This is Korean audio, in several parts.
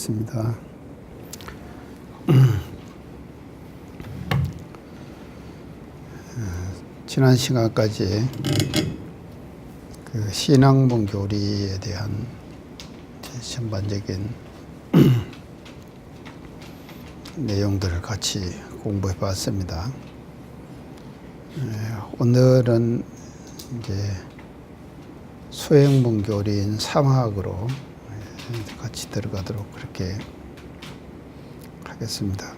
하겠습니다. 지난 시간까지 그 신앙문 교리에 대한 전반적인 내용들을 같이 공부해 봤습니다. 오늘은 이제 수행문 교리인 3학으로 같이 들어가도록 그렇게 하겠습니다.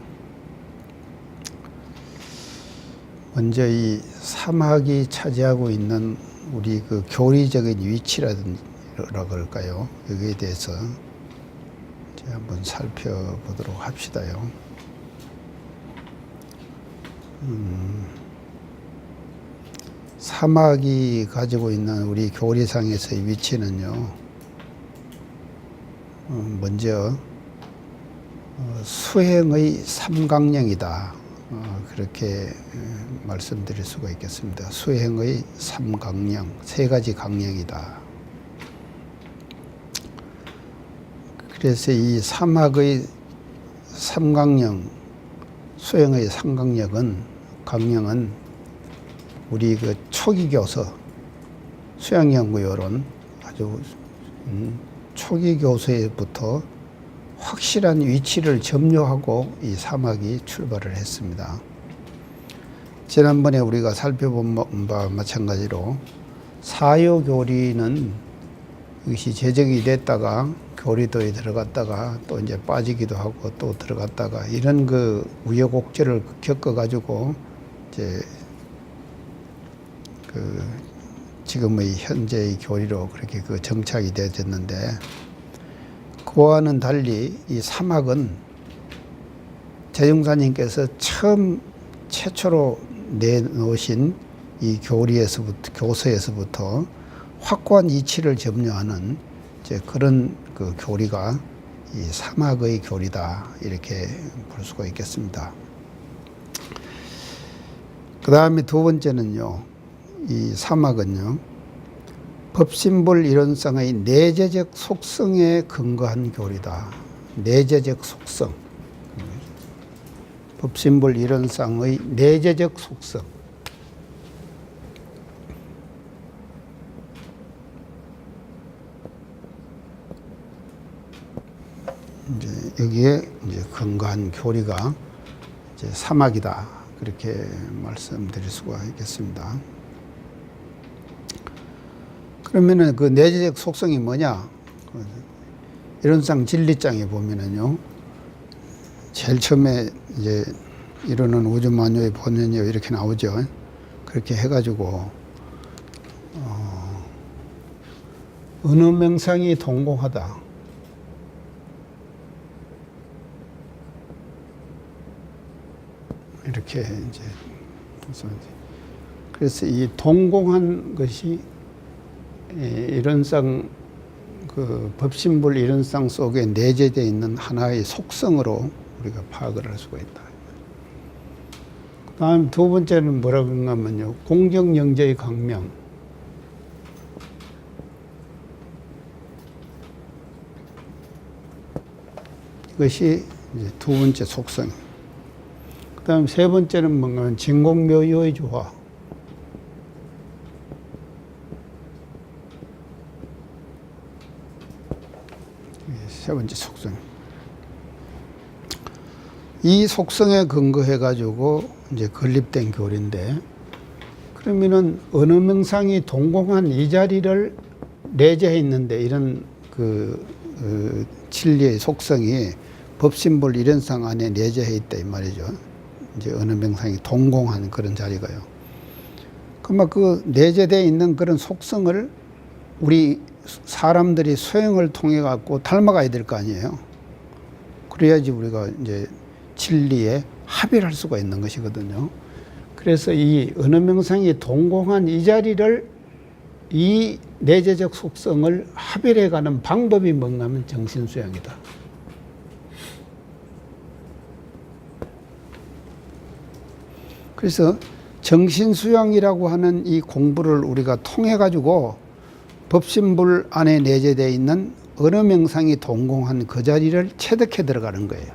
먼저 이 3학이 차지하고 있는 우리 그 교리적인 위치라든지 그럴까요? 여기에 대해서 이제 한번 살펴보도록 합시다요. 사막이 가지고 있는 우리 교리상에서의 위치는요, 먼저 수행의 삼강령이다, 그렇게 말씀드릴 수가 있겠습니다. 수행의 삼강령, 세 가지 강령이다. 그래서 이 사막의 삼강령, 수행의 강령은 우리 그 초기 교서, 수양연구요론 아주 초기 교서에부터 확실한 위치를 점유하고 이 사막이 출발을 했습니다. 지난번에 우리가 살펴본 바와 마찬가지로 사요교리는 이것이 제정이 됐다가 교리도에 들어갔다가 또 이제 빠지기도 하고 또 들어갔다가 이런 그 우여곡절을 겪어가지고 이제 그 지금의 현재의 교리로 그렇게 그 정착이 되어졌는데, 그와는 달리 이 사막은 재중사님께서 최초로 내놓으신 이 교서에서부터 확고한 이치를 점유하는 이제 그런 그 교리가 이 사막의 교리다, 이렇게 볼 수가 있겠습니다. 그 다음에 두 번째는요, 이 사막은요, 법신불 이론상의 내재적 속성에 근거한 교리다. 내재적 속성. 법신불 이론상의 내재적 속성. 이제 여기에 이제 근거한 교리가 이제 사막이다, 그렇게 말씀드릴 수가 있겠습니다. 그러면은 그 내재적 속성이 뭐냐? 이론상 진리장에 보면은요, 제일 처음에 이제 이론은 우주만유의 본연이요, 이렇게 나오죠. 그렇게 해가지고 어느 명상이 동공하다. 이렇게 이제 그래서 이 동공한 것이 이론상 그 법신불 이론상 속에 내재되어 있는 하나의 속성으로 우리가 파악을 할 수가 있다. 그다음 두 번째는 뭐라고 하면요, 공정영재의 강명. 이것이 이제 두 번째 속성. 그다음 세 번째는 뭔가 하면 진공묘유의 조화. 세 번째 속성. 이 속성에 근거해 가지고 이제 건립된 교리인데, 그러면은 어느 명상이 동공한 이 자리를 내재해 있는데, 이런 그 진리의 속성이 법신불 이론상 안에 내재해 있다, 이 말이죠. 이제 어느 명상이 동공한 그런 자리가요. 그러면 그 내재되어 있는 그런 속성을 우리 사람들이 수행을 통해 갖고 닮아가야 될 거 아니에요. 그래야지 우리가 이제 진리에 합의를 할 수가 있는 것이거든요. 그래서 이 어느 명상이 동공한 이 자리를, 이 내재적 속성을 합의해 가는 방법이 뭔가 하면 정신수양이다. 그래서 정신수양이라고 하는 이 공부를 우리가 통해 가지고 법신불 안에 내재되어 있는 어느 명상이 동공한 그 자리를 체득해 들어가는 거예요.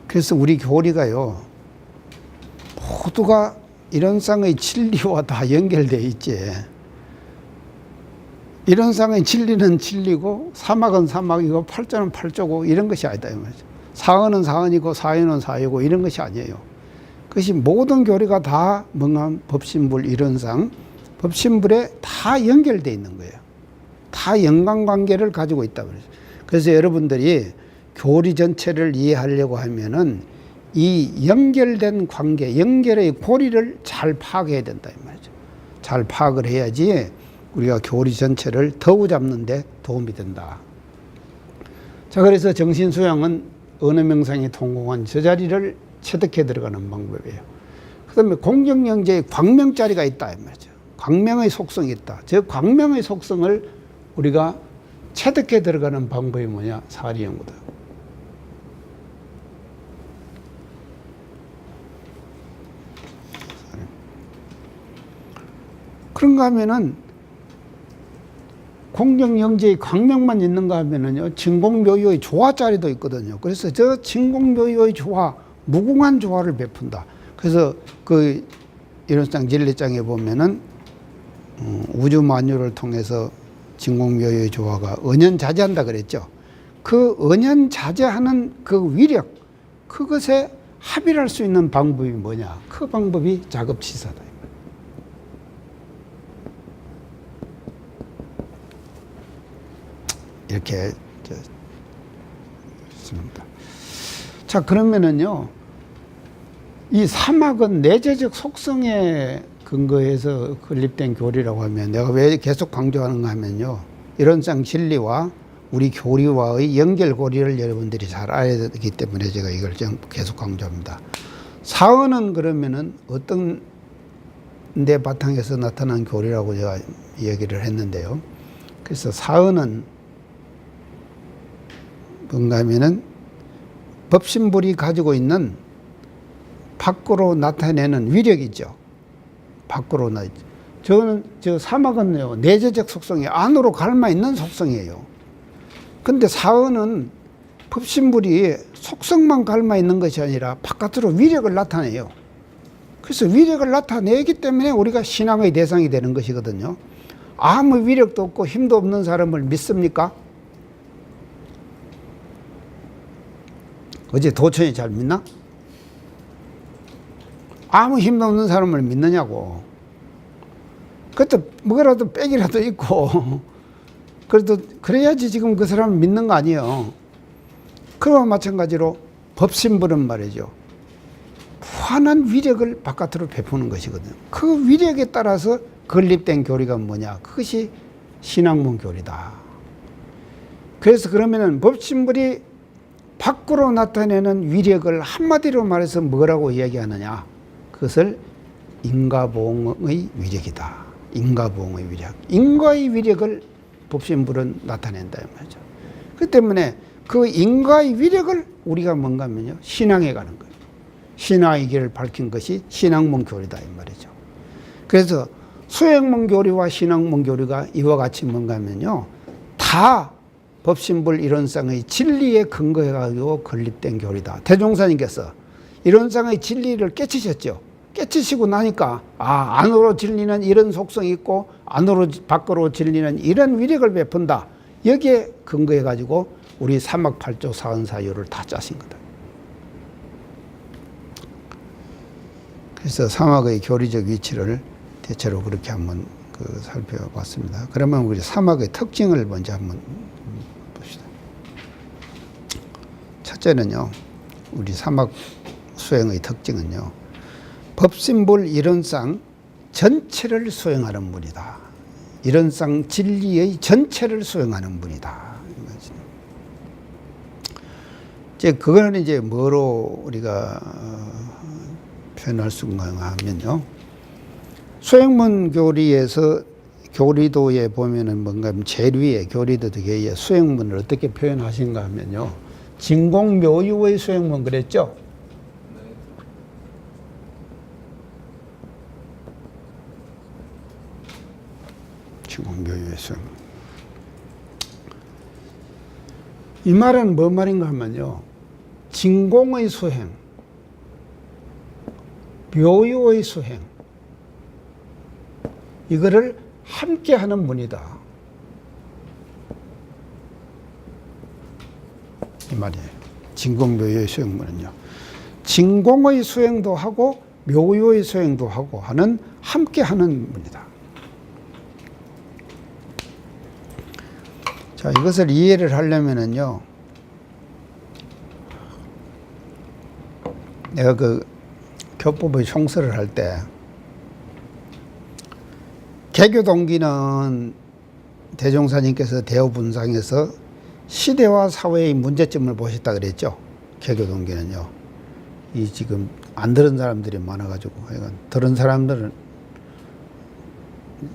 그래서 우리 교리가요, 모두가 이론상의 진리와 다 연결되어 있지. 이론상의 진리는 진리고 사막은 사막이고 팔자는 팔자고 이런 것이 아니다 이 말이죠. 사언은 사언이고 사유는 사유고 이런 것이 아니에요. 그것이 모든 교리가 다 뭔가 법신불 이론상 법신불에 다 연결되어 있는 거예요. 다 연관관계를 가지고 있다 그러죠. 그래서 여러분들이 교리 전체를 이해하려고 하면은 이 연결된 관계, 연결의 고리를 잘 파악해야 된다 이 말이죠. 잘 파악을 해야지 우리가 교리 전체를 더우 잡는 데 도움이 된다. 자, 그래서 정신수양은 어느 명상이 통공한 저 자리를 체득해 들어가는 방법이에요. 그 다음에 공경영재의 광명자리가 있다 이 말이죠. 광명의 속성이 있다. 저 광명의 속성을 우리가 체득해 들어가는 방법이 뭐냐? 사리연구다. 그런가 하면은 공경영재의 광명만 있는가 하면은요, 진공묘유의 조화자리도 있거든요. 그래서 저 진공묘유의 조화, 무궁한 조화를 베푼다. 그래서 그 이론상 진리장에 보면은 우주 만유를 통해서 진공묘유의 조화가 은연자재한다 그랬죠. 그 은연자재하는 그 위력, 그것에 합의를 할 수 있는 방법이 뭐냐? 그 방법이 작업치사다. 이렇게 있습니다. 자, 그러면은요, 이 사막은 내재적 속성에 근거해서 건립된 교리라고 하면, 내가 왜 계속 강조하는가 하면요, 이론상 진리와 우리 교리와의 연결고리를 여러분들이 잘 알아야 되기 때문에 제가 이걸 좀 계속 강조합니다. 사언은 그러면은 어떤 데 바탕에서 나타난 교리라고 제가 얘기를 했는데요. 그래서 사언은 뭔가 하면은 법신불이 가지고 있는 밖으로 나타내는 위력이죠. 밖으로 저는 저 사막은요, 내재적 속성이 안으로 갈마 있는 속성이에요. 근데 사언은 법신불이 속성만 갈마 있는 것이 아니라 바깥으로 위력을 나타내요. 그래서 위력을 나타내기 때문에 우리가 신앙의 대상이 되는 것이거든요. 아무 위력도 없고 힘도 없는 사람을 믿습니까? 어제 도천이 잘 믿나? 아무 힘도 없는 사람을 믿느냐고. 그것도 뭐라도 빽이라도 있고 그래도 그래야지 지금 그 사람을 믿는 거 아니에요. 그와 마찬가지로 법신불은 말이죠, 무한한 위력을 바깥으로 베푸는 것이거든요. 그 위력에 따라서 건립된 교리가 뭐냐? 그것이 신학문 교리다. 그래서 그러면은 법신불이 밖으로 나타내는 위력을 한마디로 말해서 뭐라고 이야기하느냐? 그것을 인과보응의 위력이다. 인과보응의 위력. 인과의 위력을 법신불은 나타낸다 이 말이죠. 그 때문에 그 인과의 위력을 우리가 뭔가 하면요, 신앙에 가는 거예요. 신앙의 길을 밝힌 것이 신학문 교리다 이 말이죠. 그래서 수행문 교리와 신학문 교리가 이와 같이 뭔가 하면요, 다 법신불 이론상의 진리에 근거해 가지고 건립된 교리다. 대종사님께서 이론상의 진리를 깨치셨죠. 깨치시고 나니까 안으로 진리는 이런 속성이 있고 안으로 밖으로 진리는 이런 위력을 베푼다. 여기에 근거해 가지고 우리 사막팔조 사언사유를 다 짜신 거다. 그래서 사막의 교리적 위치를 대체로 그렇게 한번 살펴봤습니다. 그러면 우리 사막의 특징을 먼저 한번 봅시다. 첫째는요, 우리 사막 수행의 특징은요, 법신불 이론상 전체를 수행하는 분이다. 이론상 진리의 전체를 수행하는 분이다. 이제 그거는 이제 뭐로 우리가 표현할 수가 하면요, 수행문 교리에서 교리도에 보면은 뭔가 제일 위에 교리도에 수행문을 어떻게 표현하신가 하면요, 진공묘유의 수행문 그랬죠? 진공묘유의 수행문. 이 말은 뭐 말인가 하면요. 진공의 수행, 묘유의 수행, 이거를 함께 하는 분이다. 이 말이에요. 진공묘유의 수행문은요. 진공의 수행도 하고 묘유의 수행도 하고 하는 함께 하는 분이다. 자, 이것을 이해를 하려면은요. 내가 그 교법의 총서를 할 때 개교 동기는 대종사님께서 대어분상에서 시대와 사회의 문제점을 보셨다 그랬죠. 개교 동기는요. 이 지금 안 들은 사람들이 많아가지고, 들은 사람들은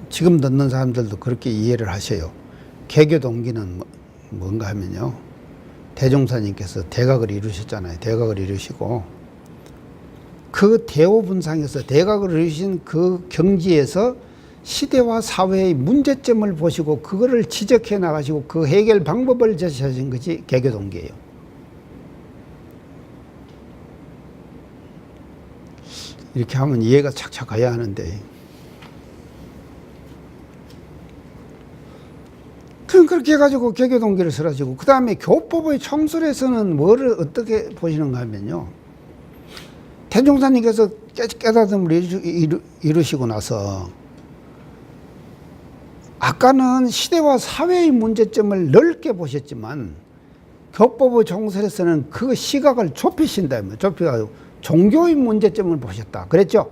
지금 듣는 사람들도 그렇게 이해를 하셔요. 개교 동기는 뭔가 하면요. 대종사님께서 대각을 이루셨잖아요. 대각을 이루시고 그 대오분상에서 대각을 이루신 그 경지에서 시대와 사회의 문제점을 보시고 그거를 지적해 나가시고 그 해결 방법을 제시하신 것이 개교 동기예요. 이렇게 하면 이해가 착착 가야 하는데, 그렇게 해가지고 개교 동기를 설하시고, 그 다음에 교법의 총설에서는 뭐를 어떻게 보시는가 하면요. 대종사님께서 깨닫음을 이루시고 나서 아까는 시대와 사회의 문제점을 넓게 보셨지만 교법의 총설에서는 그 시각을 좁히신다. 좁혀가지고 종교의 문제점을 보셨다. 그랬죠?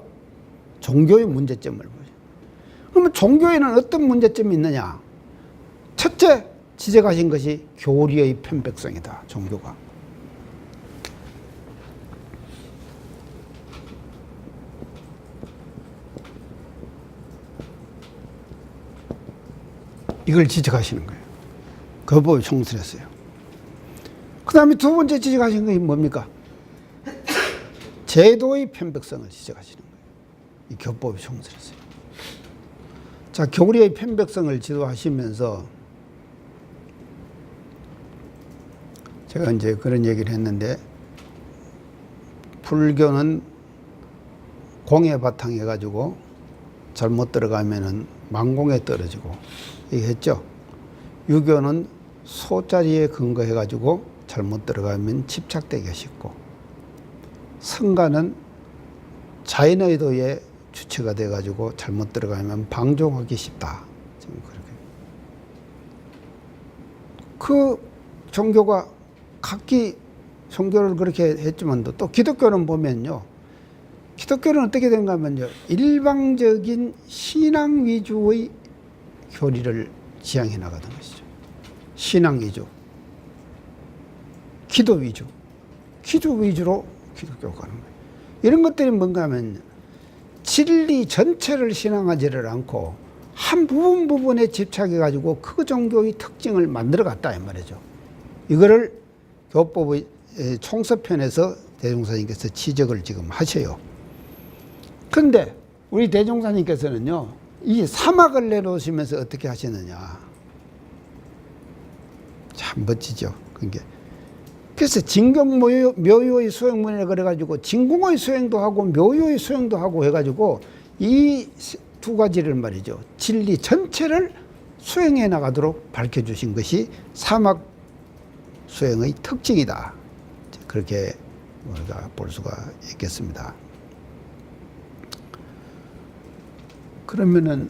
종교의 문제점을 보셨다. 그러면 종교에는 어떤 문제점이 있느냐? 첫째 지적하신 것이 교리의 편백성이다. 종교가. 이걸 지적하시는 거예요. 교법의 총설에서요. 그 다음에 두 번째 지적하신 것이 뭡니까? 제도의 편백성을 지적하시는 거예요. 이 교법의 총설에서요. 자, 교리의 편백성을 지도하시면서 제가 이제 그런 얘기를 했는데, 불교는 공에 바탕해가지고 잘못 들어가면은 망공에 떨어지고, 얘기했죠. 유교는 소자리에 근거해가지고 잘못 들어가면 집착되기 쉽고, 성가는 자연의도에 주체가 돼가지고 잘못 들어가면 방종하기 쉽다. 지금 그렇게. 그 종교가 각기 종교를 그렇게 했지만 또 기독교는 보면요. 기독교는 어떻게 된가 하면요. 일방적인 신앙 위주의 교리를 지향해 나가던 것이죠. 신앙 위주, 기도 위주, 기도 위주로 기독교가 가는 거예요. 이런 것들이 뭔가 하면 진리 전체를 신앙하지를 않고 한 부분에 집착해가지고 그 종교의 특징을 만들어갔다 이 말이죠. 이거를 교법의 총서편에서 대종사님께서 지적을 지금 하셔요. 그런데 우리 대종사님께서는요, 이 사막을 내놓으시면서 어떻게 하시느냐. 참 멋지죠. 그래서 진공묘유의 수행문이라 그래가지고 진공의 수행도 하고 묘유의 수행도 하고 해가지고 이 두 가지를 말이죠. 진리 전체를 수행해 나가도록 밝혀주신 것이 사막 수행의 특징이다. 그렇게 우리가 볼 수가 있겠습니다. 그러면은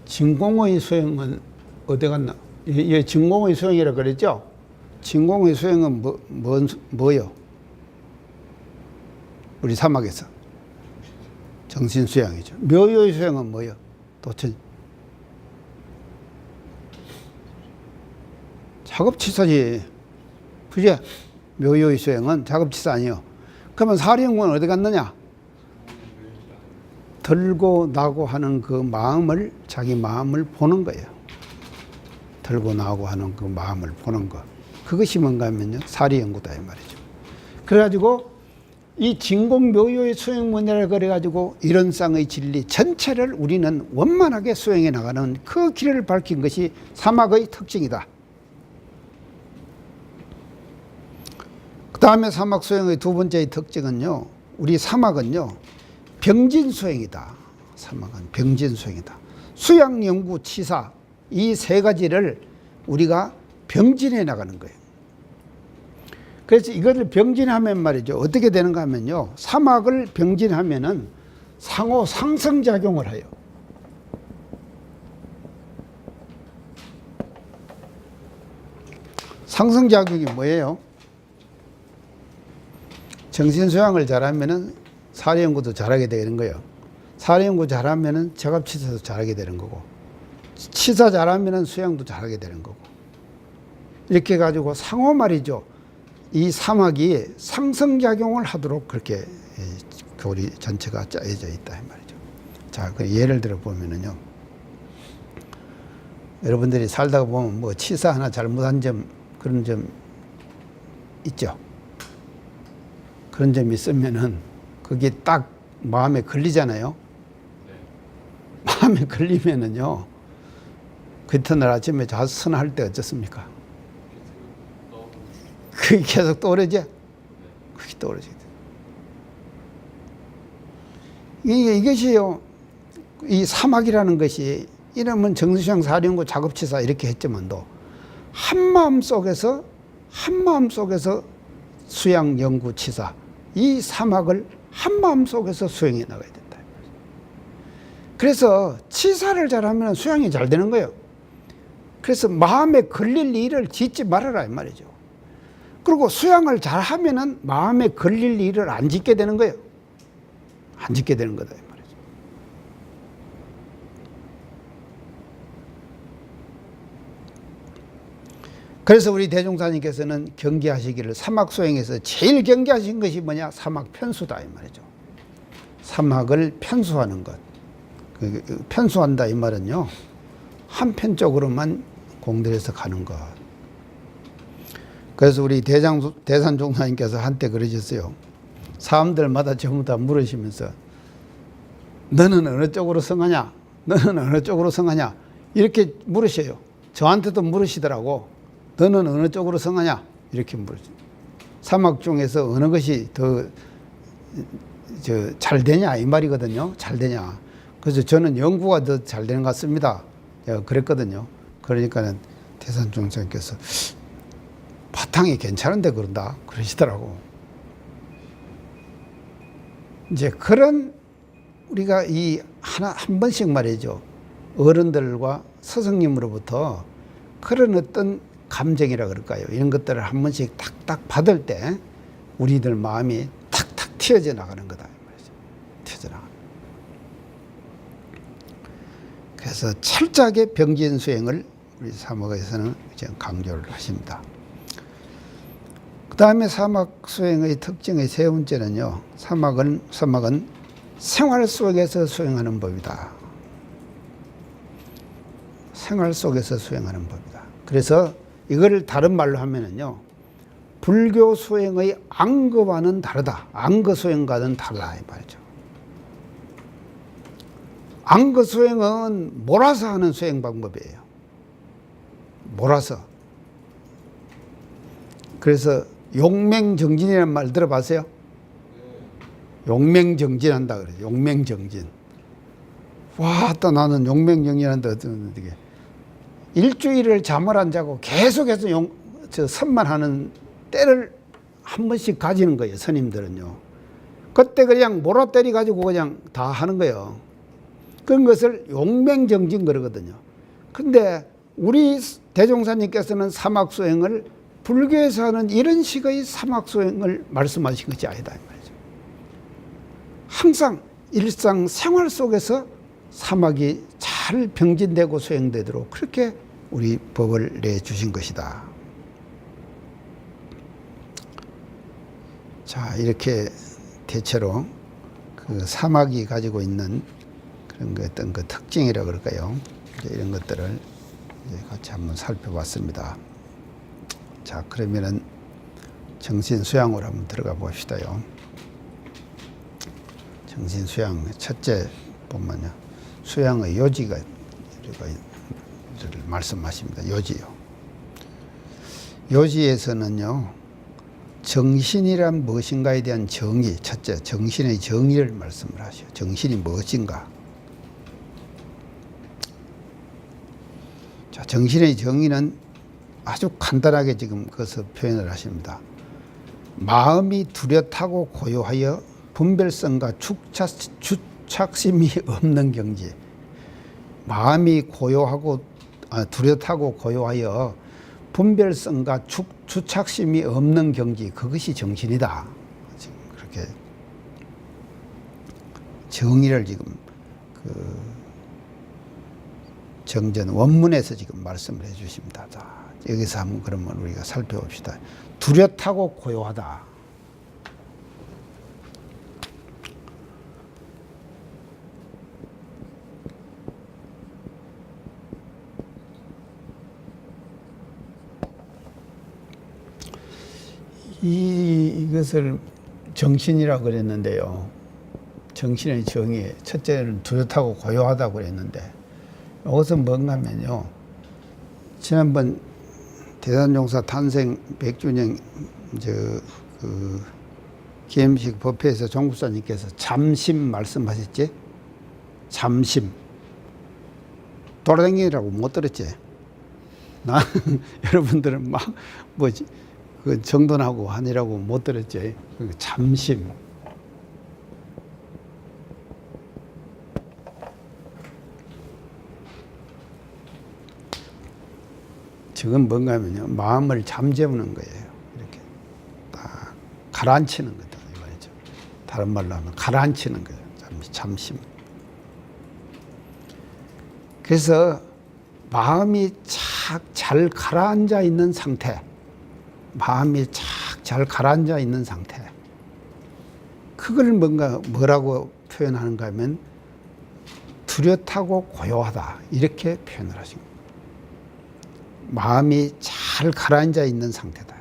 진공의 수행은 어디 갔나? 예, 진공의 수행이라 그랬죠? 진공의 수행은 뭐요? 우리 사막에서 정신 수양이죠. 묘유의 수행은 뭐요? 도천 작업치사지. 그죠? 묘유의 수행은 작업치사 아니요. 그러면 사리연구는 어디 갔느냐? 들고 나고 하는 그 마음을, 자기 마음을 보는 거예요. 들고 나고 하는 그 마음을 보는 거. 그것이 뭔가 하면요. 사리연구다 이 말이죠. 그래가지고 이 진공묘유의 수행문이라 그래가지고 이런상의 진리 전체를 우리는 원만하게 수행해 나가는 그 길을 밝힌 것이 사막의 특징이다. 다음에 사막 수행의 두 번째의 특징은요, 우리 사막은요, 병진 수행이다. 사막은 병진 수행이다. 수양, 연구, 치사, 이 세 가지를 우리가 병진해 나가는 거예요. 그래서 이것을 병진하면 말이죠, 어떻게 되는가 하면요, 사막을 병진하면은 상호 상승작용을 해요. 상승작용이 뭐예요? 정신수양을 잘하면은 사례연구도 잘하게 되는 거예요. 사례연구 잘하면은 적합치사도 잘하게 되는 거고, 치사 잘하면은 수양도 잘하게 되는 거고, 이렇게 가지고 상호 말이죠, 이 사막이 상승작용을 하도록 그렇게 교리 전체가 짜여져 있다 이 말이죠. 자, 그 예를 들어 보면은요, 여러분들이 살다가 보면 뭐 치사 하나 잘못한 점, 그런 점 있죠. 그런 점이 있으면은 그게 딱 마음에 걸리잖아요. 마음에 걸리면은요, 그 이튿날 아침에 자선할 때 어떻습니까? 그게 계속 떠오르죠? 그게 떠오르죠. 이것이요, 이 사막이라는 것이, 이러면 정수시황 사령고 작업치사 이렇게 했지만도 한마음 속에서 수양, 연구, 치사, 이 사막을 한마음 속에서 수행해 나가야 된다. 그래서 치사를 잘하면 수양이 잘 되는 거예요. 그래서 마음에 걸릴 일을 짓지 말아라 이 말이죠. 그리고 수양을 잘하면은 마음에 걸릴 일을 안 짓게 되는 거예요. 안 짓게 되는 거다 이 말이죠. 그래서 우리 대종사님께서는 경계하시기를, 사막 수행에서 제일 경계하신 것이 뭐냐? 사막 편수다 이 말이죠. 사막을 편수하는 것. 편수한다 이 말은요, 한편쪽으로만 공들여서 가는 것. 그래서 우리 대산종사님께서 한때 그러셨어요. 사람들마다 전부 다 물으시면서, 너는 어느 쪽으로 성하냐? 너는 어느 쪽으로 성하냐? 이렇게 물으셔요. 저한테도 물으시더라고. 너는 어느 쪽으로 성하냐? 이렇게 물으죠. 사막 중에서 어느 것이 더 잘 되냐 이 말이거든요. 잘 되냐. 그래서 저는 연구가 더 잘 되는 것 같습니다. 그랬거든요. 그러니까는 대산종사님께서 바탕이 괜찮은데 그런다 그러시더라고. 이제 그런 우리가 이 한 번씩 말이죠, 어른들과 스승님으로부터 그런 어떤 감정이라 그럴까요? 이런 것들을 한 번씩 탁탁 받을 때 우리들 마음이 탁탁 튀어져 나가는 거다. 튀어져 나가는. 그래서 철저하게 병진 수행을 우리 사막에서는 강조를 하십니다. 그 다음에 사막 수행의 특징의 세 번째는요, 사막은 생활 속에서 수행하는 법이다. 생활 속에서 수행하는 법이다. 그래서 이거를 다른 말로 하면은요, 불교 수행의 앙거와는 다르다. 앙거 수행과는 다르다 이 말이죠. 앙거 수행은 몰아서 하는 수행 방법이에요. 몰아서. 그래서 용맹정진이라는 말 들어봤어요? 용맹정진한다 그래요. 용맹정진. 와, 또 나는 용맹정진한다 어떻게 일주일을 잠을 안 자고 계속해서 선만 하는 때를 한 번씩 가지는 거예요. 스님들은요. 그때 그냥 몰아 때리 가지고 그냥 다 하는 거예요. 그런 것을 용맹정진 그러거든요. 근데 우리 대종사님께서는 사막수행을, 불교에서 하는 이런 식의 사막수행을 말씀하신 것이 아니다 이 말이죠. 항상 일상 생활 속에서 사막이 잘 병진되고 수행되도록 그렇게 우리 법을 내주신 것이다. 자, 이렇게 대체로 그 사막이 가지고 있는 그런 어떤 그 특징이라 그럴까요? 이런 것들을 이제 같이 한번 살펴봤습니다. 자, 그러면은 정신수양으로 한번 들어가 봅시다요. 정신수양 첫째 보면요, 수양의 요지가 말씀하십니다. 요지요. 요지에서는요, 정신이란 무엇인가에 대한 정의, 첫째, 정신의 정의를 말씀을 하시오. 정신이 무엇인가? 자, 정신의 정의는 아주 간단하게 지금 그것을 표현을 하십니다. 마음이 뚜렷하고 고요하여 분별성과 주착심이 없는 경지. 마음이 뚜렷하고 고요하여 분별성과 주착심이 없는 경지, 그것이 정신이다. 지금 그렇게 정의를 지금 그 정전 원문에서 지금 말씀을 해주십니다. 자, 여기서 한번 그러면 우리가 살펴봅시다. 뚜렷하고 고요하다. 이것을 정신이라고 그랬는데요. 정신의 정의, 첫째는 뚜렷하고 고요하다고 그랬는데, 이것은 뭔가 하면요. 지난번 대단종사 탄생 100주년 기념식 법회에서 종국사님께서 잠심 말씀하셨지? 잠심. 돌아다니라고 못 들었지? 여러분들은 막 뭐지? 그 정돈하고 하니라고 못 들었지? 잠심. 지금 뭔가 하면요. 마음을 잠재우는 거예요. 이렇게 딱 가라앉히는 거다. 이 말이죠. 다른 말로 하면 가라앉히는 거예요. 잠심. 그래서 마음이 착 잘 가라앉아 있는 상태. 마음이 착 잘 가라앉아 있는 상태. 그걸 뭐라고 표현하는가 하면 뚜렷하고 고요하다. 이렇게 표현을 하신 겁니다. 마음이 잘 가라앉아 있는 상태다.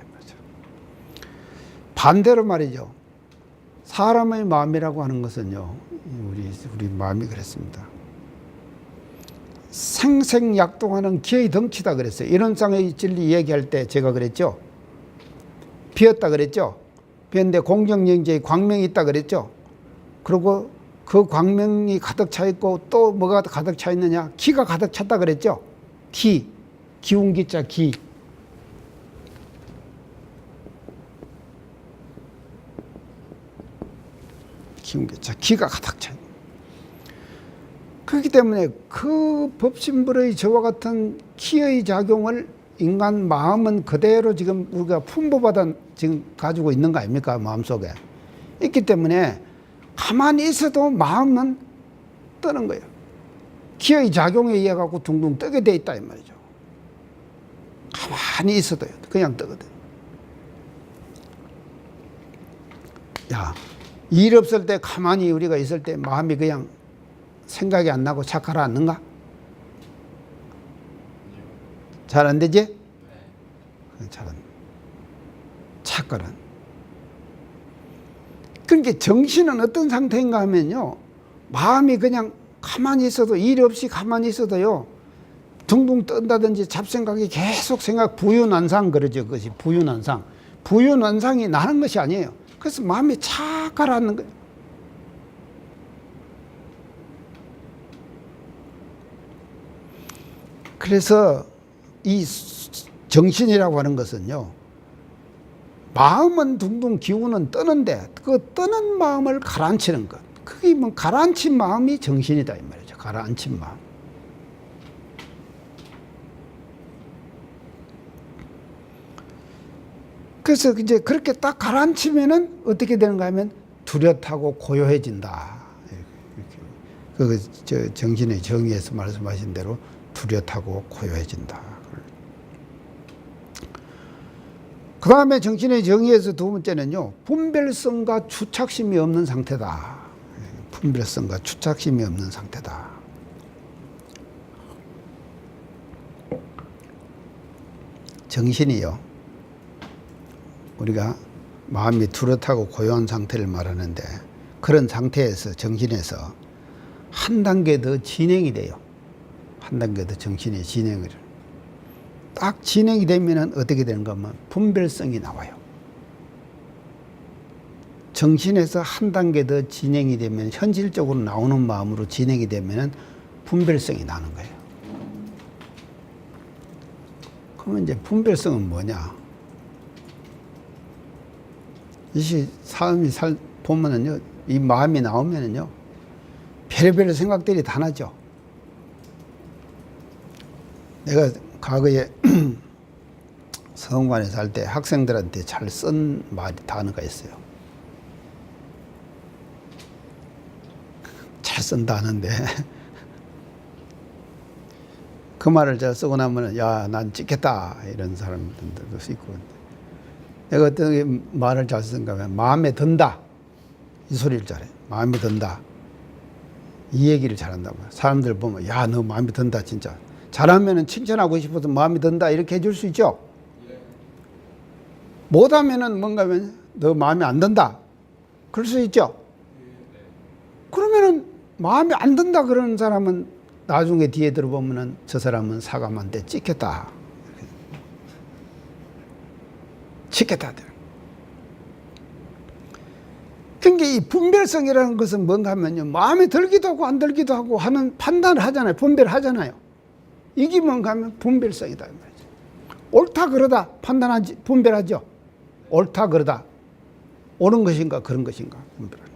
반대로 말이죠. 사람의 마음이라고 하는 것은요. 우리 마음이 그랬습니다. 생생약동하는 기의 덩치다 그랬어요. 이론상의 진리 얘기할 때 제가 그랬죠. 비었다 그랬죠. 비었는데 공정영재의 광명이 있다 그랬죠. 그리고 그 광명이 가득 차 있고 또 뭐가 가득 차 있느냐. 기가 가득 찼다 그랬죠. 기운기자 기. 기운기자 기가 가득 차. 그렇기 때문에 그 법신불의 저와 같은 기의 작용을 인간 마음은 그대로 지금 우리가 풍부받아 지금 가지고 있는 거 아닙니까? 마음속에. 있기 때문에 가만히 있어도 마음은 뜨는 거예요. 기의 작용에 의해 갖고 둥둥 뜨게 돼 있다 이 말이죠. 가만히 있어도요. 그냥 뜨거든. 야, 일 없을 때 가만히 우리가 있을 때 마음이 그냥 생각이 안 나고 착 가라앉는가? 잘 안 되지? 잘 안. 착 가라앉. 그러니까 정신은 어떤 상태인가 하면요. 마음이 그냥 가만히 있어도 일 없이 가만히 있어도요. 둥둥 뜬다든지 잡생각이 계속 부유난상 그러죠. 그것이 부유난상. 부유난상이 나는 것이 아니에요. 그래서 마음이 착 가라앉는 거예요. 그래서 이 정신이라고 하는 것은요. 마음은 둥둥 기운은 뜨는데 그 뜨는 마음을 가라앉히는 것. 그게 뭐 가라앉힌 마음이 정신이다 이 말이죠. 가라앉힌 마음. 그래서 이제 그렇게 딱 가라앉히면은 어떻게 되는가 하면 뚜렷하고 고요해진다. 그 정신의 정의에서 말씀하신 대로 뚜렷하고 고요해진다. 그 다음에 정신의 정의에서 두 번째는요. 분별성과 주착심이 없는 상태다. 분별성과 주착심이 없는 상태다. 정신이요. 우리가 마음이 뚜렷하고 고요한 상태를 말하는데 그런 상태에서 정신에서 한 단계 더 진행이 돼요. 한 단계 더 정신의 진행을. 딱 진행이 되면 어떻게 되는가 하면 분별성이 나와요. 정신에서 한 단계 더 진행이 되면 현실적으로 나오는 마음으로 진행이 되면 분별성이 나는 거예요. 그러면 이제 분별성은 뭐냐? 이 사람이 보면은요, 이 마음이 나오면은요, 별의별 생각들이 다 나죠. 내가 과거에 서원관에서 할 때 학생들한테 잘 쓴 말이 단어가 있어요. 잘 쓴다 하는데 그 말을 제가 쓰고 나면은 야, 난 찍겠다 이런 사람들도 있고, 내가 어떻게 말을 잘 쓰는가 하면 마음에 든다 이 소리를 잘해. 마음에 든다 이 얘기를 잘한다고. 사람들 보면 야, 너 마음에 든다 진짜. 잘하면은 칭찬하고 싶어서 마음에 든다 이렇게 해줄 수 있죠. 못하면은 뭔가 하면 너 마음에 안 든다 그럴 수 있죠. 그러면은 마음에 안 든다 그러는 사람은 나중에 뒤에 들어보면은 저 사람은 사감한테 찍혔다. 찍혔다. 그러니까 이 분별성이라는 것은 뭔가 하면요, 마음에 들기도 하고 안 들기도 하고 하는 판단을 하잖아요. 분별하잖아요. 이게 뭔가 하면 분별성이다. 옳다 그러다 판단하지, 분별하죠. 옳다 그러다. 옳은 것인가 그런 것인가 분별하는.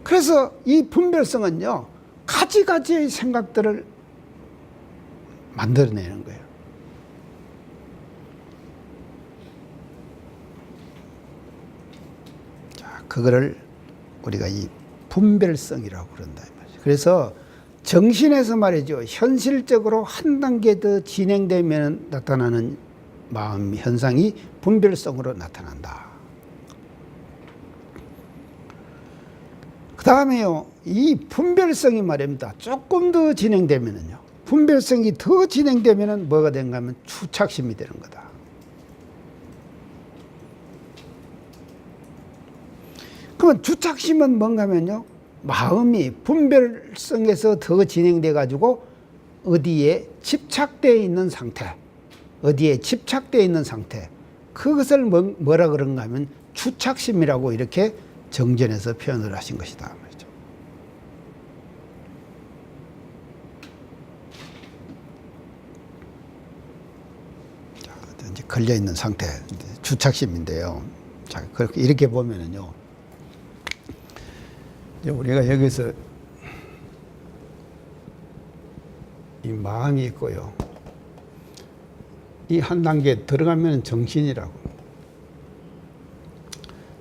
그래서 이 분별성은요, 가지가지의 생각들을 만들어내는 거예요. 자, 그거를 우리가 이 분별성이라고 그런다. 그래서 정신에서 말이죠, 현실적으로 한 단계 더 진행되면 나타나는 마음 현상이 분별성으로 나타난다. 그 다음에요, 이 분별성이 말입니다. 조금 더 진행되면은요, 분별성이 더 진행되면은 뭐가 되는가 하면 주착심이 되는 거다. 그러면 주착심은 뭔가 하면요, 마음이 분별성에서 더 진행돼 가지고 어디에 집착되어 있는 상태, 어디에 집착되어 있는 상태, 그것을 뭐라 그런가 하면 주착심이라고 이렇게 정전에서 표현을 하신 것이다 말이죠. 자, 이제 걸려 있는 상태, 주착심인데요. 자, 그렇게 이렇게 보면은요, 이제 우리가 여기서 이 마음이 있고요, 이 한 단계 들어가면 정신이라고,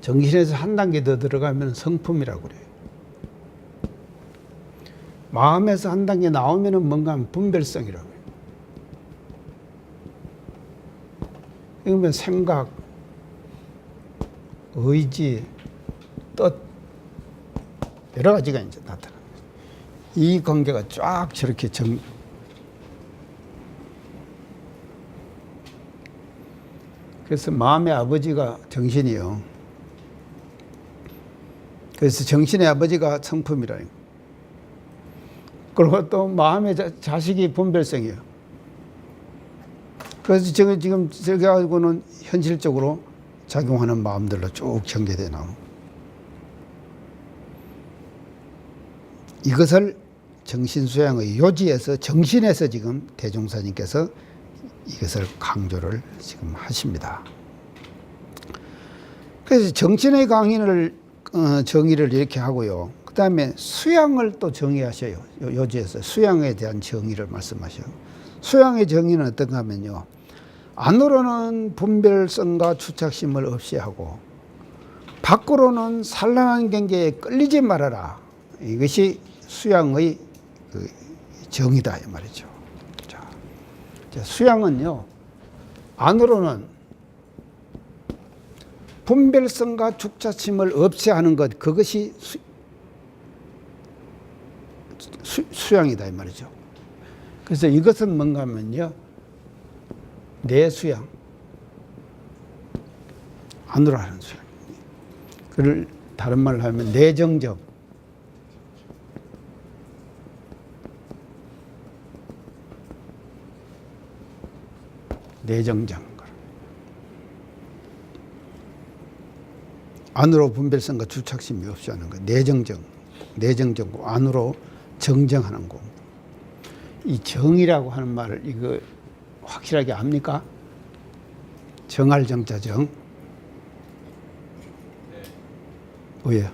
정신에서 한 단계 더 들어가면 성품이라고 그래요. 마음에서 한 단계 나오면은 뭔가 분별성이라고 해요. 그러면 생각, 의지, 뜻, 여러 가지가 이제 나타납니다. 이 관계가 쫙 저렇게 그래서 마음의 아버지가 정신이요. 그래서 정신의 아버지가 성품이라. 그리고 또 마음의 자식이 분별성이에요. 그래서 지금 저기 하고는 현실적으로 작용하는 마음들로 쭉 전개돼 나오고, 이것을 정신수양의 요지에서, 정신에서 지금 대종사님께서 이것을 강조를 지금 하십니다. 그래서 정신의 강의를 정의를 이렇게 하고요. 그 다음에 수양을 또 정의하셔요. 요지에서 수양에 대한 정의를 말씀하셔요. 수양의 정의는 어떤가 하면요, 안으로는 분별성과 주착심을 없이 하고 밖으로는 산란한 경계에 끌리지 말아라. 이것이 수양의 그 정의다 이 말이죠. 자, 수양은요, 안으로는 분별성과 주착심을 없이 하는 것, 그것이 수양이다 이 말이죠. 그래서 이것은 뭔가 하면요, 내 수양, 안으로 하는 수양. 그를 다른 말로 하면 내정적, 내정적. 안으로 분별성과 주착심이 없이 하는 거. 내정정, 안으로 정정하는 거. 이 정이라고 하는 말을 이거 확실하게 압니까? 정할 정자 정. 뭐예요?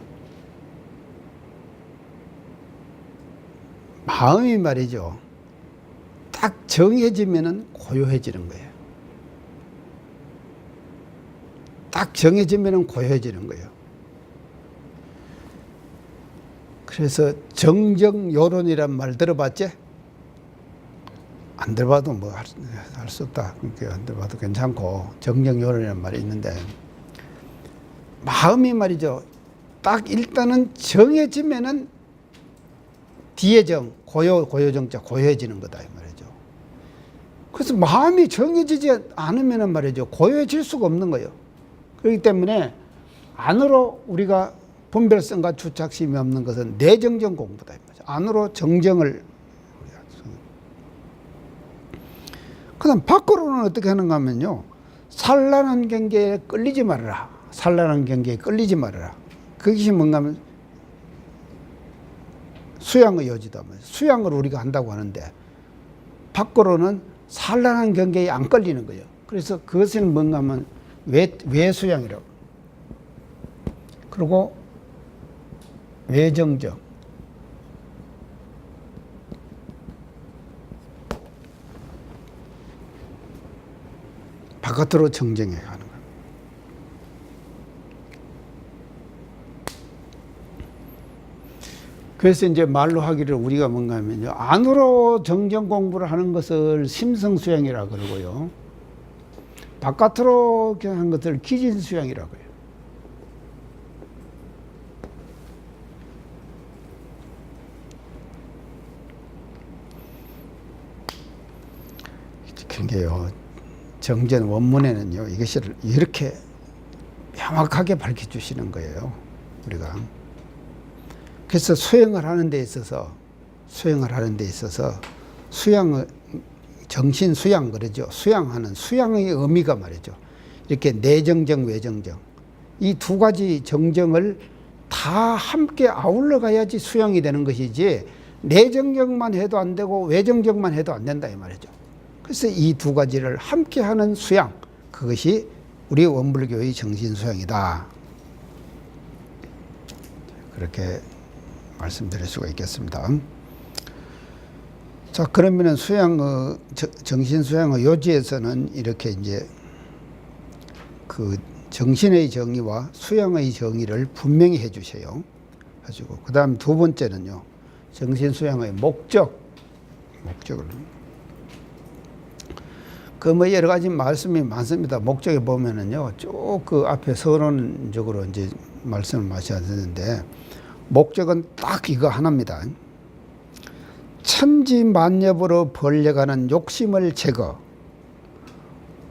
마음이 말이죠. 딱 정해지면은 고요해지는 거예요. 딱 정해지면은 고요해지는 거예요. 그래서 정정요론이란 말 들어봤지? 안 들어봐도 뭐 할 수 없다. 그러니까 안 들어봐도 괜찮고, 정정요론이라는 말이 있는데, 마음이 말이죠. 딱 일단은 정해지면은 뒤에 정, 고요정자, 고요해지는 거다 이 말이죠. 그래서 마음이 정해지지 않으면은 말이죠. 고요해질 수가 없는 거예요. 그렇기 때문에 안으로 우리가 분별성과 주착심이 없는 것은 내정정 공부다 이 말이죠. 안으로 정정을. 그다음 밖으로는 어떻게 하는가 하면요. 산란한 경계에 끌리지 말아라. 산란한 경계에 끌리지 말아라. 그것이 뭔가 하면 수양의 여지다. 수양을 우리가 한다고 하는데 밖으로는 산란한 경계에 안 끌리는 거예요. 그래서 그것은 뭔가 하면 외수양이라고. 그리고 외정정. 바깥으로 정정해 가는 거예요. 그래서 이제 말로 하기를 우리가 뭔가 하면요. 안으로 정정 공부를 하는 것을 심성수양이라 그러고요. 바깥으로 하는 것을 기진수양이라고 해요. 그게요. 정전 원문에는요. 이것을 이렇게 명확하게 밝혀주시는 거예요. 우리가. 그래서 수행을 하는 데 있어서 수양을 정신 수양 그러죠. 수양하는 수양의 의미가 말이죠. 이렇게 내정정 외정정 이 두 가지 정정을 다 함께 아울러 가야지 수양이 되는 것이지 내정정만 해도 안 되고 외정정만 해도 안 된다 이 말이죠. 그래서 이 두 가지를 함께 하는 수양, 그것이 우리 원불교의 정신 수양이다. 그렇게 말씀드릴 수가 있겠습니다. 자, 그러면은 정신 수양의 요지에서는 이렇게 이제 그 정신의 정의와 수양의 정의를 분명히 해 주세요. 가지고 그 다음 두 번째는요, 정신 수양의 목적을 그 뭐 여러 가지 말씀이 많습니다. 목적에 보면은요, 쭉 그 앞에 서론적으로 이제 말씀을 마셔야 되는데, 목적은 딱 이거 하나입니다. 천지만엽으로 벌려가는 욕심을 제거,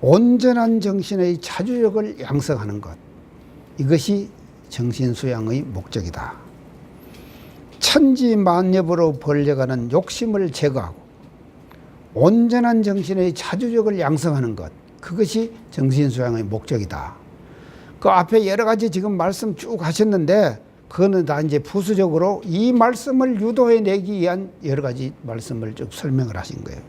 온전한 정신의 자주력을 양성하는 것. 이것이 정신수양의 목적이다. 천지만엽으로 벌려가는 욕심을 제거하고 온전한 정신의 자주력을 양성하는 것. 그것이 정신수양의 목적이다. 그 앞에 여러 가지 지금 말씀 쭉 하셨는데 그거는 다 이제 부수적으로 이 말씀을 유도해 내기 위한 여러 가지 말씀을 쭉 설명을 하신 거예요.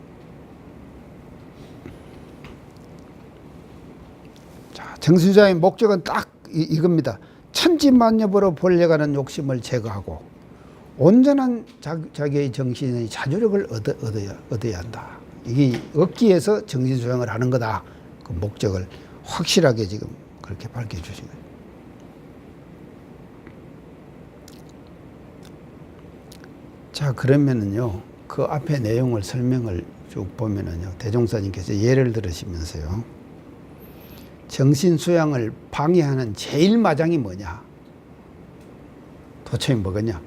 자, 정신수양의 목적은 딱 이겁니다. 천지만엽으로 벌려가는 욕심을 제거하고 온전한 자기의 정신의 자주력을 얻어야 한다. 이게 얻기 위해서 정신수양을 하는 거다. 그 목적을 확실하게 지금 그렇게 밝혀주신 거예요. 자, 그러면은요, 그 앞에 내용을 설명을 쭉 보면은요, 대종사님께서 예를 들으시면서요, 정신수양을 방해하는 제일 마장이 뭐냐? 도처에 뭐겠냐?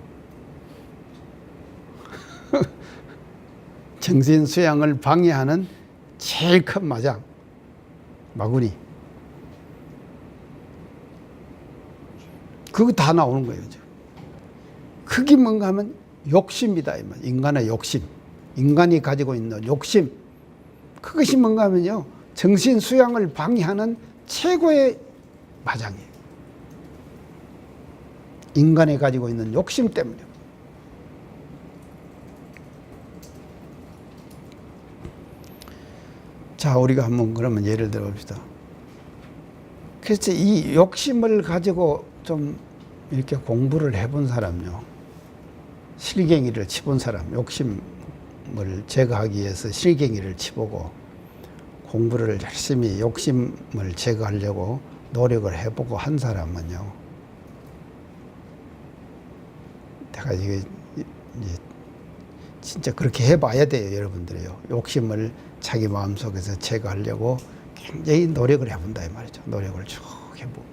정신수양을 방해하는 제일 큰 마장, 마구니. 그거 다 나오는 거예요. 그게 뭔가 하면 욕심이다. 인간의 욕심. 인간이 가지고 있는 욕심. 그것이 뭔가 하면요, 정신수양을 방해하는 최고의 마장이에요. 인간이 가지고 있는 욕심 때문에. 자, 우리가 한번 그러면 예를 들어 봅시다. 그래서 이 욕심을 가지고 좀 이렇게 공부를 해본 사람요, 실갱이를 치본 사람, 욕심을 제거하기 위해서 실갱이를 치보고 공부를 열심히 욕심을 제거하려고 노력을 해보고 한 사람은요, 내가 이게 진짜 그렇게 해봐야 돼요, 여러분들이요. 욕심을 자기 마음속에서 제거하려고 굉장히 노력을 해본다 이 말이죠. 노력을 쭉 해보고.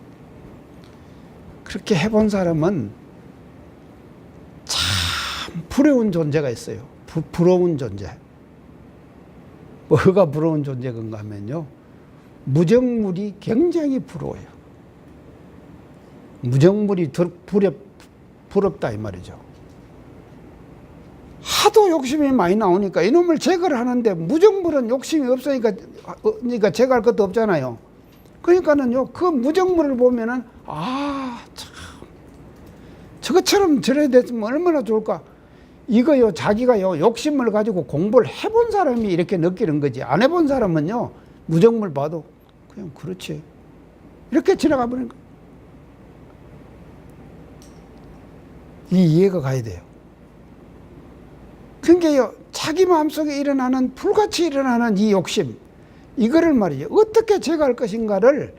그렇게 해본 사람은 참 부러운 존재가 있어요. 부러운 존재. 뭐가 부러운 존재인가 하면요, 무정물이 굉장히 부러워요. 무정물이 부럽다 이 말이죠. 하도 욕심이 많이 나오니까 이놈을 제거를 하는데 무정물은 욕심이 없으니까 그러니까 제거할 것도 없잖아요. 그러니까는요, 그 무정물을 보면은 참 저것처럼 저래야 됐으면 얼마나 좋을까. 이거요, 자기가요 욕심을 가지고 공부를 해본 사람이 이렇게 느끼는 거지, 안 해본 사람은요 무정물 봐도 그냥 그렇지 이렇게 지나가 버리는 거예요. 이 이해가 가야 돼요. 그러니까요, 자기 마음속에 일어나는, 불같이 일어나는 이 욕심, 이거를 말이죠, 어떻게 제거할 것인가를,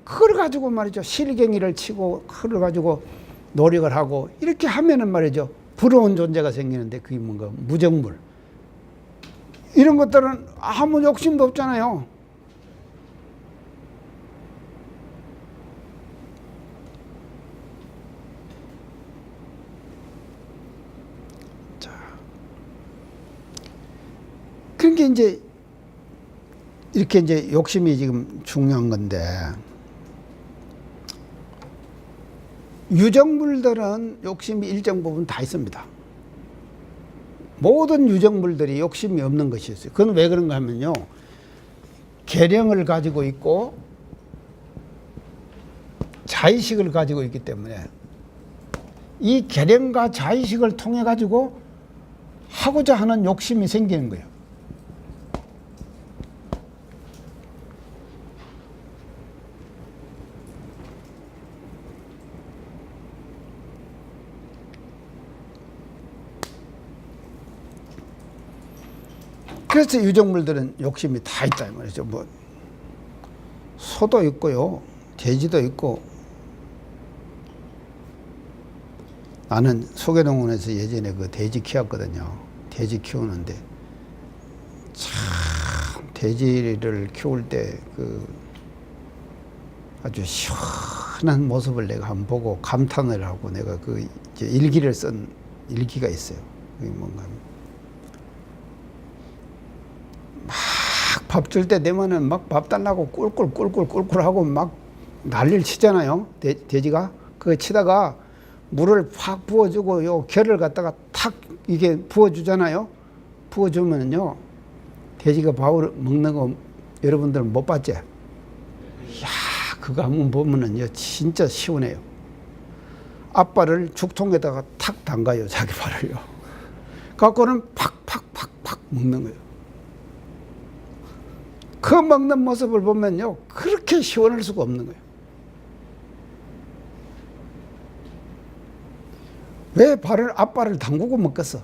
그걸 가지고 말이죠, 실갱이를 치고 그걸 가지고 노력을 하고 이렇게 하면은 말이죠, 부러운 존재가 생기는데, 그게 뭔가 무정물, 이런 것들은 아무 욕심도 없잖아요. 그러니까 이제 이렇게 이제 욕심이 지금 중요한 건데, 유정물들은 욕심이 일정 부분 다 있습니다. 모든 유정물들이 욕심이 없는 것이 있어요. 그건 왜 그런가 하면요, 계량을 가지고 있고 자의식을 가지고 있기 때문에, 이 계량과 자의식을 통해 가지고 하고자 하는 욕심이 생기는 거예요. 그래서 유정물들은 욕심이 다 있다 이 말이죠. 뭐 소도 있고요, 돼지도 있고. 나는 소계동원에서 예전에 그 돼지 키웠거든요. 돼지 키우는데 참 돼지를 키울 때 그 아주 시원한 모습을 내가 한번 보고 감탄을 하고, 내가 그 이제 일기를 쓴 일기가 있어요. 그게 뭔가 밥 줄 때 되면은 막 밥 달라고 꿀꿀하고 막 난리를 치잖아요. 돼지가 그거 치다가 물을 확 부어주고 요 결을 갖다가 탁 이게 부어주잖아요. 부어주면요, 돼지가 밥을 먹는 거 여러분들은 못 봤지? 이야, 그거 한번 보면은요 진짜 시원해요. 앞발을 죽통에다가 탁 담가요, 자기 발을요. 갖고는 팍팍팍팍 먹는 거예요. 그 먹는 모습을 보면요, 그렇게 시원할 수가 없는 거예요. 왜 앞발을 담그고 먹겠어?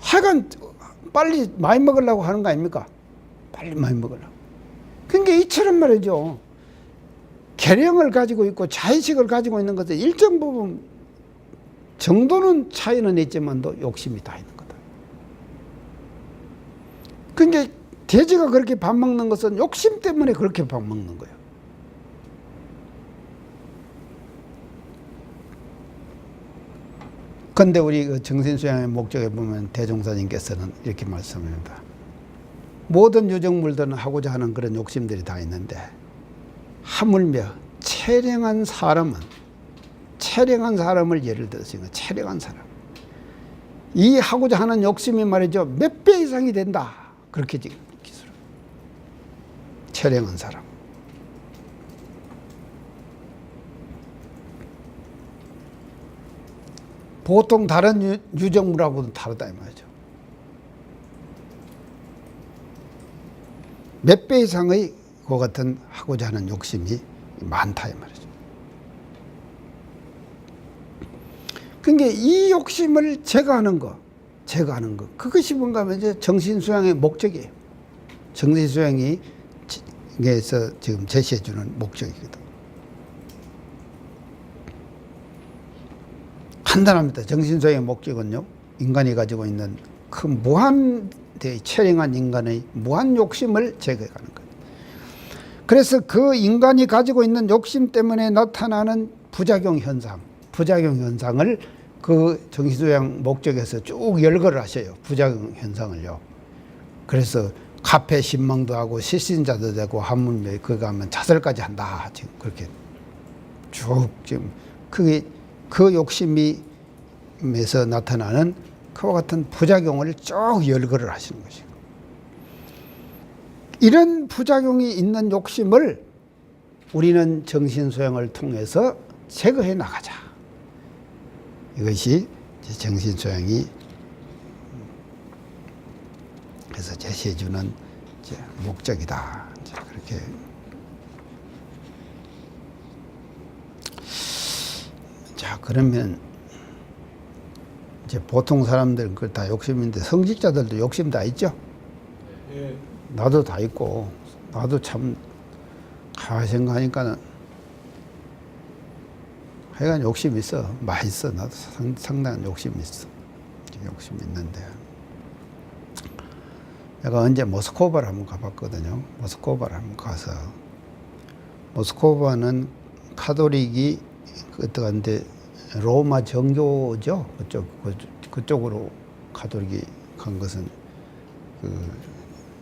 하여간 빨리 많이 먹으려고 하는 거 아닙니까? 빨리 많이 먹으려고. 그러니까 이처럼 말이죠, 계량을 가지고 있고 자의식을 가지고 있는 것은 일정 부분 정도는 차이는 있지만도 욕심이 다 있는 거다. 그러니까 돼지가 그렇게 밥 먹는 것은 욕심 때문에 그렇게 밥 먹는 거예요. 그런데 우리 그 정신수양의 목적에 보면 대종사님께서는 이렇게 말씀합니다. 모든 유정물들은 하고자 하는 그런 욕심들이 다 있는데, 하물며 체량한 사람을 예를 들어서, 체량한 사람, 이 하고자 하는 욕심이 말이죠 몇 배 이상이 된다, 그렇게 지금 기술. 체량한 사람. 보통 다른 유정물하고는 다르다 이 말이죠. 몇 배 이상의 그 같은 하고자 하는 욕심이 많다 이 말이죠. 그러니까 이 욕심을 제거하는 거, 그것이 뭔가 하면 이제 정신수양의 목적이에요. 정신수양이 에서 지금 제시해주는 목적이거든. 간단합니다. 정신수양의 목적은요, 인간이 가지고 있는 그 체량한 인간의 무한 욕심을 제거해가는 거예요. 그래서 그 인간이 가지고 있는 욕심 때문에 나타나는 부작용 현상을 그 정신수양 목적에서 쭉 열거를 하셔요. 부작용 현상을요. 그래서 가패 신망도 하고 실신자도 되고 하물며 그거 하면 자살까지 한다. 지금 그렇게 쭉 지금 그게 그 욕심에서 나타나는 그와 같은 부작용을 쭉 열거를 하시는 것이고, 이런 부작용이 있는 욕심을 우리는 정신수양을 통해서 제거해 나가자. 이것이 정신수양이 그래서 제시해주는 목적이다. 그렇게. 자, 그러면 이제 보통 사람들은 그 다 욕심인데 성직자들도 욕심 다 있죠? 예. 나도 다 있고, 나도 참 가만히 생각하니까는 하여간 욕심 있어. 많이 있어. 나도 상당한 욕심이 있어. 욕심이 있는데. 내가 언제 모스크바를 한번 가봤거든요. 모스크바를 한번 가서, 모스크바는 카톨릭이 그때한테 로마 정교죠. 그쪽으로 카톨릭이 간 것은 그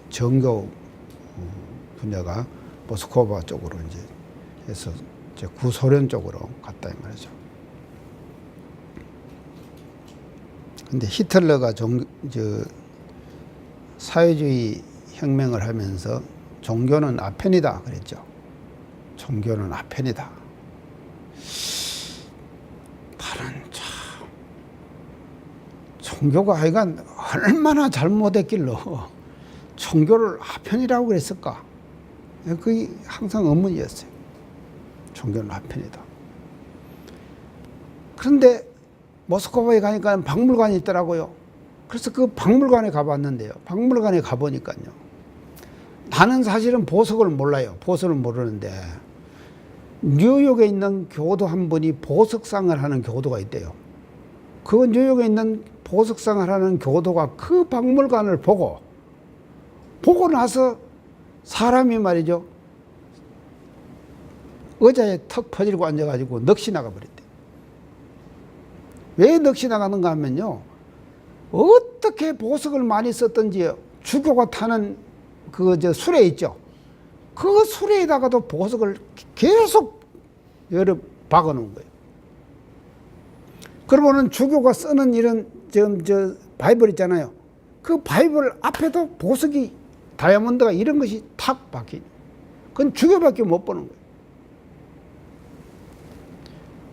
정교 분야가 모스크바 쪽으로 이제 해서 구소련 쪽으로 갔다 이 말이죠. 근데 히틀러가 사회주의 혁명을 하면서 종교는 아편이다 그랬죠. 종교는 아편이다. 나는 참 종교가 하여간 얼마나 잘못했길로 종교를 아편이라고 그랬을까? 그게 항상 의문이었어요. 종교는 아편이다. 그런데 모스크바에 가니까 박물관이 있더라고요. 그래서 그 박물관에 가봤는데요. 박물관에 가보니까요. 나는 사실은 보석을 몰라요. 보석을 모르는데 뉴욕에 있는 교도 한 분이 보석상을 하는 교도가 있대요. 그 뉴욕에 있는 보석상을 하는 교도가 그 박물관을 보고 나서 사람이 말이죠. 의자에 턱 퍼지고 앉아가지고 넋이 나가버렸대. 왜 넋이 나가는가 하면요. 어떻게 보석을 많이 썼던지 주교가 타는 수레 있죠. 그 수레에다가도 보석을 계속 여러 박아 놓은 거예요. 그러면은 주교가 쓰는 이런 바이블 있잖아요. 그 바이블 앞에도 보석이 다이아몬드가 이런 것이 탁 박힌. 그건 주교밖에 못 보는 거예요.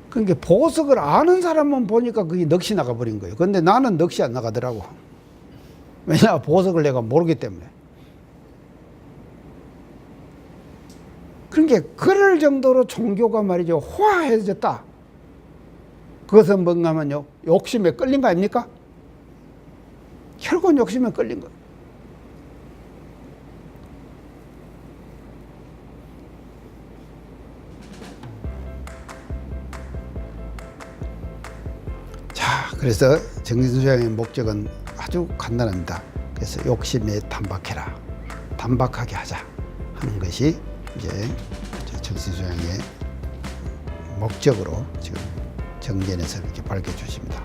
그러니까 보석을 아는 사람만 보니까 그게 넋이 나가버린 거예요. 근데 나는 넋이 안 나가더라고. 왜냐, 보석을 내가 모르기 때문에. 그러니까 그럴 정도로 종교가 말이죠, 호화해졌다. 그것은 뭔가 하면요, 욕심에 끌린 거 아닙니까? 결국은 욕심에 끌린 거예요. 그래서 정신수양의 목적은 아주 간단합니다. 그래서 욕심에 단박하게 하자 하는 것이 이제 정신수양의 목적으로 지금 정견에서 이렇게 밝혀주십니다.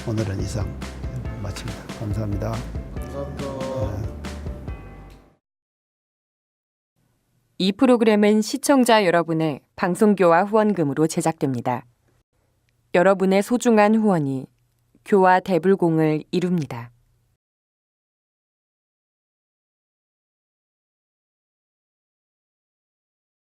오늘은 이상 마칩니다. 감사합니다. 감사합니다. 이 프로그램은 시청자 여러분의 방송교화 후원금으로 제작됩니다. 여러분의 소중한 후원이 교화 대불공을 이룹니다.